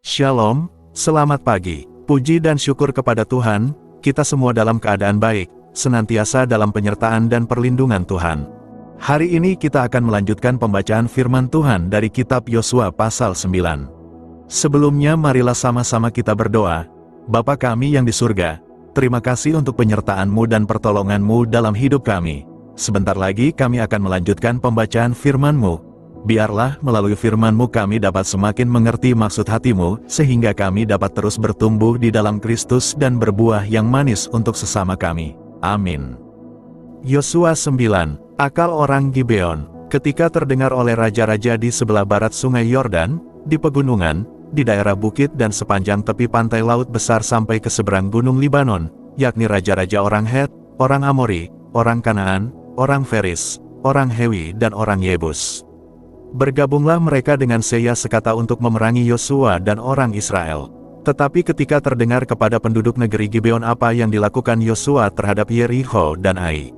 Shalom, selamat pagi. Puji dan syukur kepada Tuhan, kita semua dalam keadaan baik, senantiasa dalam penyertaan dan perlindungan Tuhan. Hari ini kita akan melanjutkan pembacaan firman Tuhan dari kitab Yosua pasal 9. Sebelumnya marilah sama-sama kita berdoa. Bapa kami yang di surga, terima kasih untuk penyertaan-Mu dan pertolongan-Mu dalam hidup kami. Sebentar lagi kami akan melanjutkan pembacaan firman-Mu. Biarlah melalui firman-Mu kami dapat semakin mengerti maksud hati-Mu, sehingga kami dapat terus bertumbuh di dalam Kristus dan berbuah yang manis untuk sesama kami. Amin. Yosua 9. Akal orang Gibeon. Ketika terdengar oleh raja-raja di sebelah barat sungai Yordan, di pegunungan, di daerah bukit dan sepanjang tepi pantai laut besar sampai ke seberang gunung Libanon, yakni raja-raja orang Het, orang Amori, orang Kanaan, orang Feris, orang Hewi dan orang Yebus. Bergabunglah mereka dengan Seya sekata untuk memerangi Yosua dan orang Israel. Tetapi ketika terdengar kepada penduduk negeri Gibeon apa yang dilakukan Yosua terhadap Yerikho dan Ai,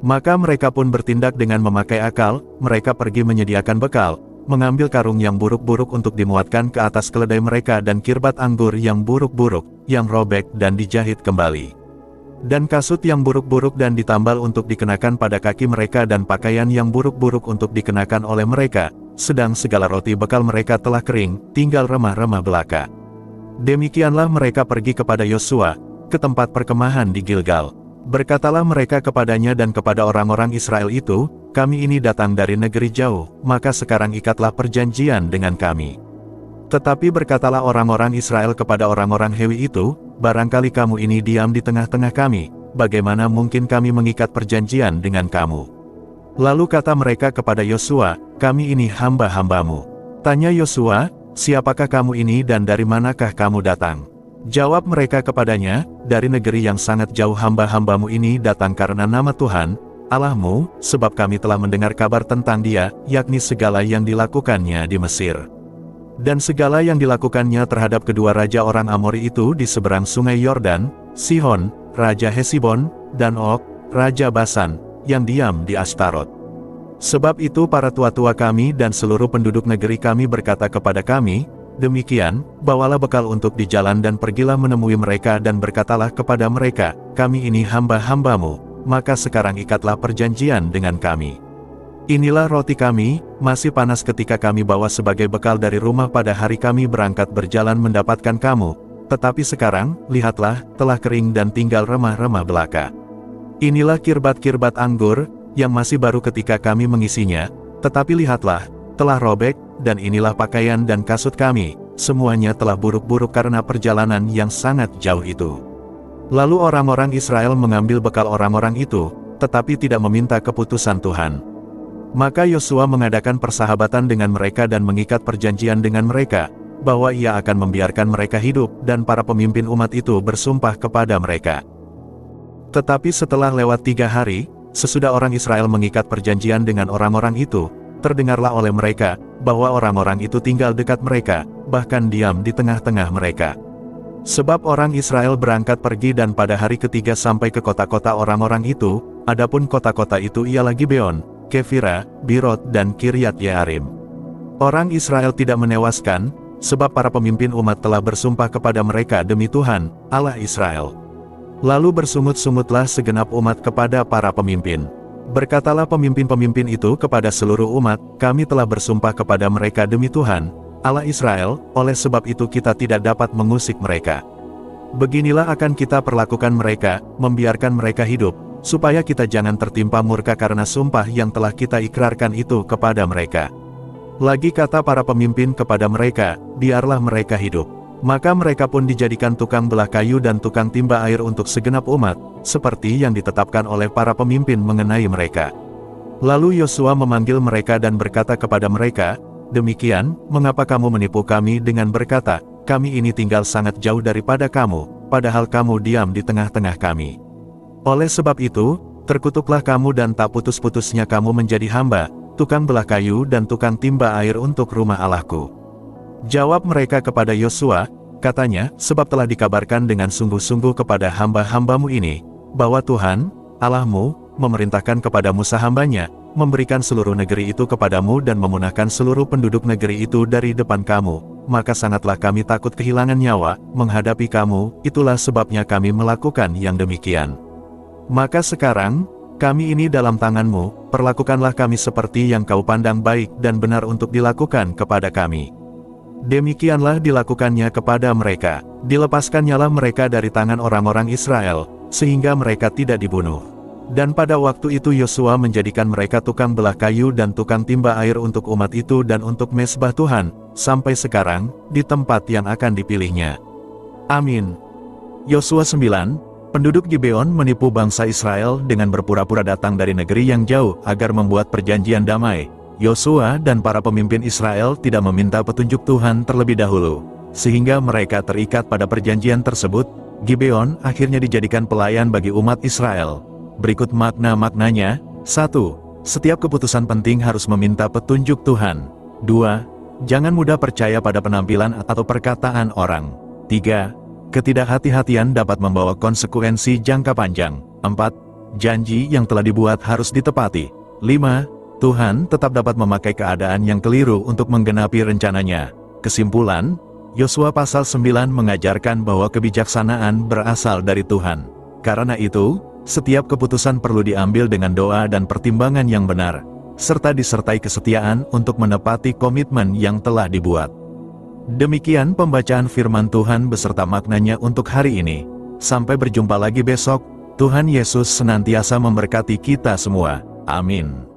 maka mereka pun bertindak dengan memakai akal. Mereka pergi menyediakan bekal, mengambil karung yang buruk-buruk untuk dimuatkan ke atas keledai mereka dan kirbat anggur yang buruk-buruk, yang robek dan dijahit kembali. Dan kasut yang buruk-buruk dan ditambal untuk dikenakan pada kaki mereka dan pakaian yang buruk-buruk untuk dikenakan oleh mereka, sedang segala roti bekal mereka telah kering, tinggal remah-remah belaka. Demikianlah mereka pergi kepada Yosua, ke tempat perkemahan di Gilgal. Berkatalah mereka kepadanya dan kepada orang-orang Israel itu, kami ini datang dari negeri jauh, maka sekarang ikatlah perjanjian dengan kami. Tetapi berkatalah orang-orang Israel kepada orang-orang Hewi itu, barangkali kamu ini diam di tengah-tengah kami, bagaimana mungkin kami mengikat perjanjian dengan kamu? Lalu kata mereka kepada Yosua, kami ini hamba-hambamu. Tanya Yosua, siapakah kamu ini dan dari manakah kamu datang? Jawab mereka kepadanya, dari negeri yang sangat jauh hamba-hambamu ini datang karena nama Tuhan, Allahmu, sebab kami telah mendengar kabar tentang Dia, yakni segala yang dilakukannya di Mesir. Dan segala yang dilakukannya terhadap kedua raja orang Amori itu di seberang sungai Yordan, Sihon, Raja Hesibon, dan Og, Raja Basan, yang diam di Astarot. Sebab itu para tua-tua kami dan seluruh penduduk negeri kami berkata kepada kami, demikian, bawalah bekal untuk di jalan dan pergilah menemui mereka dan berkatalah kepada mereka, kami ini hamba-hambamu, maka sekarang ikatlah perjanjian dengan kami. Inilah roti kami, masih panas ketika kami bawa sebagai bekal dari rumah pada hari kami berangkat berjalan mendapatkan kamu, tetapi sekarang, lihatlah, telah kering dan tinggal remah-remah belaka. Inilah kirbat-kirbat anggur, yang masih baru ketika kami mengisinya, tetapi lihatlah, telah robek, dan inilah pakaian dan kasut kami, semuanya telah buruk-buruk karena perjalanan yang sangat jauh itu. Lalu orang-orang Israel mengambil bekal orang-orang itu, tetapi tidak meminta keputusan Tuhan. Maka Yosua mengadakan persahabatan dengan mereka dan mengikat perjanjian dengan mereka, bahwa ia akan membiarkan mereka hidup dan para pemimpin umat itu bersumpah kepada mereka. Tetapi setelah lewat 3 hari, sesudah orang Israel mengikat perjanjian dengan orang-orang itu, terdengarlah oleh mereka, bahwa orang-orang itu tinggal dekat mereka, bahkan diam di tengah-tengah mereka. Sebab orang Israel berangkat pergi dan pada hari ketiga sampai ke kota-kota orang-orang itu, adapun kota-kota itu ialah Gibeon, Kefira, Birot dan Kiryat Yearim. Orang Israel tidak menewaskan, sebab para pemimpin umat telah bersumpah kepada mereka demi Tuhan, Allah Israel. Lalu bersungut-sungutlah segenap umat kepada para pemimpin. Berkatalah pemimpin-pemimpin itu kepada seluruh umat, kami telah bersumpah kepada mereka demi Tuhan, Allah Israel, oleh sebab itu kita tidak dapat mengusik mereka. Beginilah akan kita perlakukan mereka, membiarkan mereka hidup, supaya kita jangan tertimpa murka karena sumpah yang telah kita ikrarkan itu kepada mereka. Lagi kata para pemimpin kepada mereka, biarlah mereka hidup. Maka mereka pun dijadikan tukang belah kayu dan tukang timba air untuk segenap umat, seperti yang ditetapkan oleh para pemimpin mengenai mereka. Lalu Yosua memanggil mereka dan berkata kepada mereka, demikian, mengapa kamu menipu kami dengan berkata, kami ini tinggal sangat jauh daripada kamu, padahal kamu diam di tengah-tengah kami. Oleh sebab itu, terkutuklah kamu dan tak putus-putusnya kamu menjadi hamba, tukang belah kayu dan tukang timba air untuk rumah Allahku. Jawab mereka kepada Yosua, katanya, sebab telah dikabarkan dengan sungguh-sungguh kepada hamba-hambamu ini, bahwa Tuhan, Allahmu, memerintahkan kepada Musa hambanya, memberikan seluruh negeri itu kepadamu dan memunahkan seluruh penduduk negeri itu dari depan kamu, maka sangatlah kami takut kehilangan nyawa menghadapi kamu, itulah sebabnya kami melakukan yang demikian. Maka sekarang, kami ini dalam tanganmu, perlakukanlah kami seperti yang kau pandang baik dan benar untuk dilakukan kepada kami. Demikianlah dilakukannya kepada mereka, dilepaskannyalah mereka dari tangan orang-orang Israel, sehingga mereka tidak dibunuh. Dan pada waktu itu Yosua menjadikan mereka tukang belah kayu dan tukang timba air untuk umat itu dan untuk mezbah Tuhan, sampai sekarang, di tempat yang akan dipilihnya. Amin. Yosua 9, penduduk Gibeon menipu bangsa Israel dengan berpura-pura datang dari negeri yang jauh agar membuat perjanjian damai. Yosua dan para pemimpin Israel tidak meminta petunjuk Tuhan terlebih dahulu, sehingga mereka terikat pada perjanjian tersebut. Gibeon akhirnya dijadikan pelayan bagi umat Israel. Berikut makna-maknanya. 1. Setiap keputusan penting harus meminta petunjuk Tuhan. 2. Jangan mudah percaya pada penampilan atau perkataan orang. 3. Ketidakhati-hatian dapat membawa konsekuensi jangka panjang. 4. Janji yang telah dibuat harus ditepati. 5. Tuhan tetap dapat memakai keadaan yang keliru untuk menggenapi rencananya. Kesimpulan, Yosua pasal 9 mengajarkan bahwa kebijaksanaan berasal dari Tuhan. Karena itu, setiap keputusan perlu diambil dengan doa dan pertimbangan yang benar, serta disertai kesetiaan untuk menepati komitmen yang telah dibuat. Demikian pembacaan firman Tuhan beserta maknanya untuk hari ini. Sampai berjumpa lagi besok. Tuhan Yesus senantiasa memberkati kita semua. Amin.